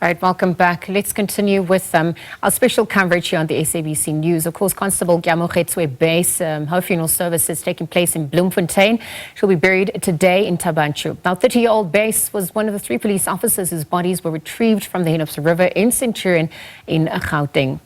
All right, welcome back. Let's continue with our special coverage here on the SABC News. Of course, Constable Keamogetswe Buys, her funeral service is taking place in Bloemfontein. She'll be buried today in Thaba Nchu. Now, 30-year-old Buys was one of the 3 police officers whose bodies were retrieved from the Hennops River in Centurion in Gauteng.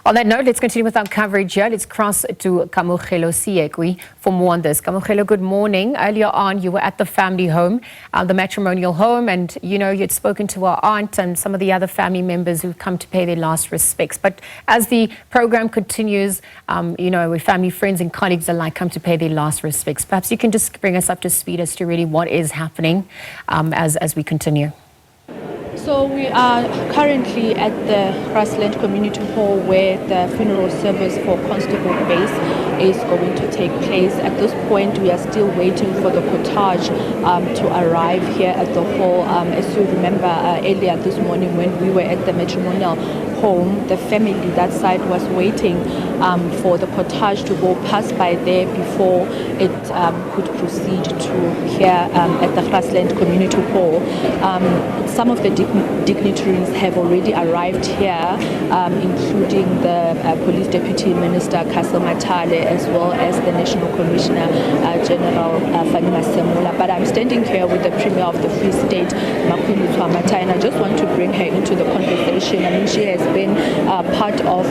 On that note, let's continue with our coverage here. Let's cross to Keamogetswe for more on this. Keamogetswe, good morning. Earlier on, you were at the family home, the matrimonial home, and you'd spoken to our aunt and some of the other family members who've come to pay their last respects. But as the program continues, with family, friends, and colleagues alike come to pay their last respects. Perhaps you can just bring us up to speed as to really what is happening as we continue. So we are currently at the Grassland Community Hall where the funeral service for Constable Buys is going to take place. At this point, we are still waiting for the cortege to arrive here at the hall. As you remember, earlier this morning when we were at the matrimonial home, the family that side was waiting for the cortege to go past by there before it could proceed to here at the Grassland Community Hall. Some of the dignitaries have already arrived here, including the Police Deputy Minister Castle Matale, as well as the National Commissioner General Fanima Semola. But I'm standing here with the Premier of the Free State, Thaba Nchu, and I just want to bring her into the conversation. I mean, she has been part of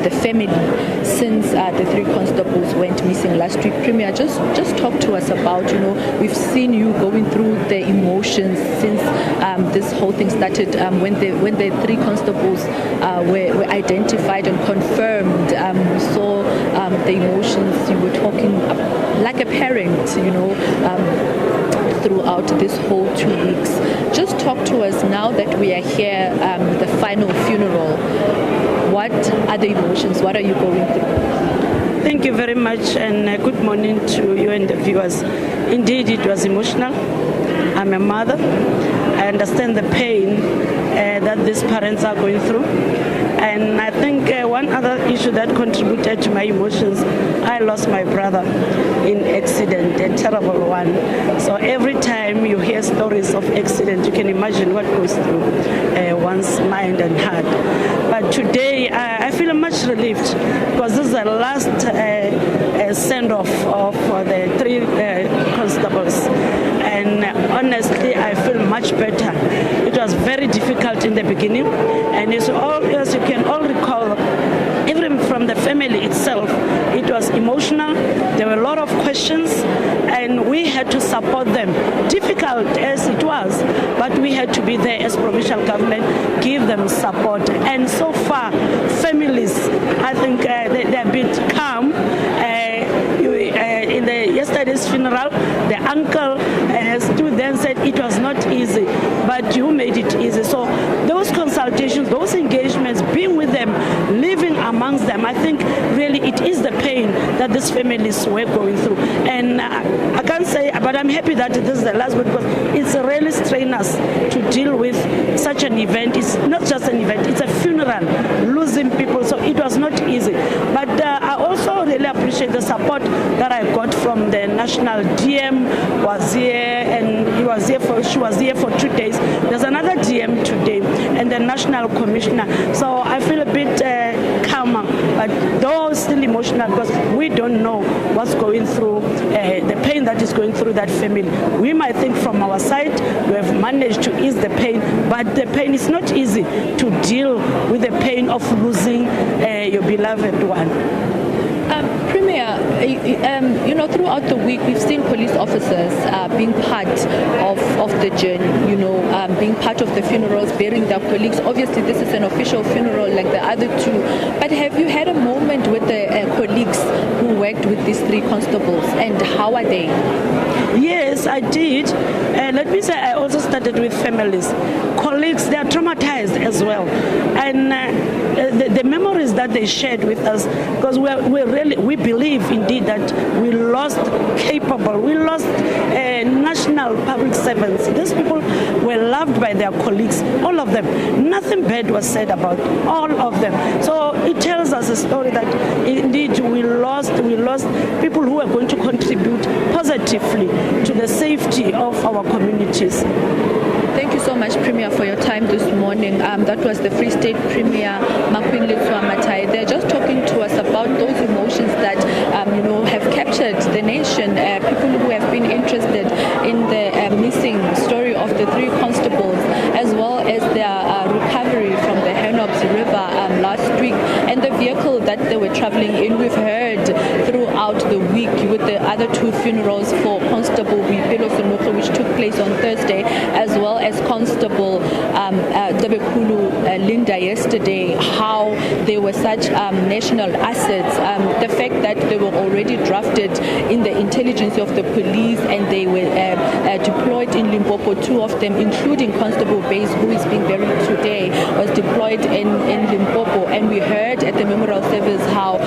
the family since the 3 constables went missing last week. Premier, just talk to us about, we've seen you going through the emotions since this whole thing started, when the 3 constables were identified and confirmed. We saw the emotions. You were talking like a parent, throughout this whole 2 weeks. Just talk to us now that we are here, the final funeral. What are the emotions? What are you going through? Thank you very much, and good morning to you and the viewers. Indeed, it was emotional. I'm a mother. I understand the pain that these parents are going through. And I think one other issue that contributed to my emotions, I lost my brother in accident, a terrible one. So every time you hear stories of accident, you can imagine what goes through one's mind and heart. But today, I feel much relieved because this is the last send-off of the 3 constables. And honestly, I feel much better. It was very difficult in the beginning, and as you can all recall, even from the family itself, it was emotional. There were a lot of questions, and we had to support them. Difficult as it was, but we had to be there as provincial government, give them support. And so far, families, I think they're a bit calm. In yesterday's funeral, the uncle stood there and said it was not easy, but you made it easy. So those consultations, those engagements, being with them, living amongst them, I think really it is the pain that these families were going through. And I can't say, but I'm happy that this is the last one, because it's really strained us to deal with such an event. It's not just an event, it's a funeral, losing people, so it was not easy. But I also really appreciate the support that I got from the national DM, was here, and she was here for 2 days. There's another DM today, and the national commissioner. So I feel a bit calmer, but though still emotional, because we don't know what's going through, the pain that is going through that family. We might think from our side we have managed to ease the pain, but the pain is not easy to deal with the pain of losing your beloved one. Premier, throughout the week we've seen police officers being part of the journey, being part of the funerals, burying their colleagues. Obviously, this is an official funeral like the other 2. But have you had a moment with the colleagues who worked with these 3 constables, and how are they? Yes, I did. Let me say, I also started with families. Colleagues, they are traumatized as well. And the memories that they shared with us, because we believe indeed that we lost capable, we lost national public servants. These people were loved by their colleagues, all of them. Nothing bad was said about all of them. So it tells us a story that indeed we lost people who are going to contribute positively to the safety of our communities. Thank you so much, Premier, for your time this morning. That was the Free State Premier, Makwinletswa Matai. They're just talking to us about those emotions that, have captured the nation. People who have been interested in the missing story of the 3 constables, as well as their recovery from the Henobs River last week, and the vehicle that they were traveling in. We've heard throughout the week with the other 2 funerals for Constable Keamogetswe, which took place on Thursday, as well as Constable Linda yesterday, how they were such national assets. The fact that they were already drafted in the intelligence of the police and they were deployed in Limpopo, 2 of them, including Constable Buys, who is being buried today, was deployed in Limpopo. And we heard at the memorial service how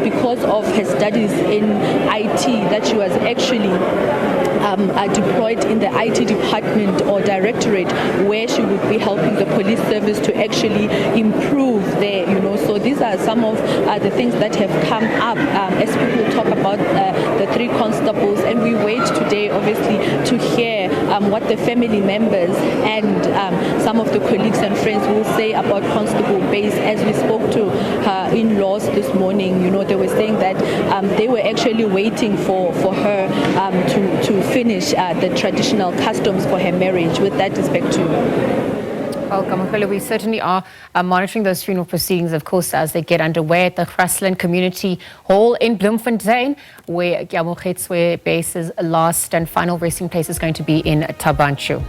because of her studies in IT, that she was actually deployed in the IT department or directorate, where she would be helping the police service to actually improve there, So these are some of the things that have come up as people talk about the 3 constables, and we wait today, obviously, to hear what the family members and some of the colleagues and friends will say about Constable Buys. As we spoke to her in-laws this morning, they were saying that they were actually waiting for her to finish the traditional customs for her marriage. With that respect to Well, Kamokhelo, we certainly are monitoring those funeral proceedings, of course, as they get underway at the Grassland Community Hall in Bloemfontein, where Keamogetswe Buys' last and final resting place is going to be in Thaba Nchu.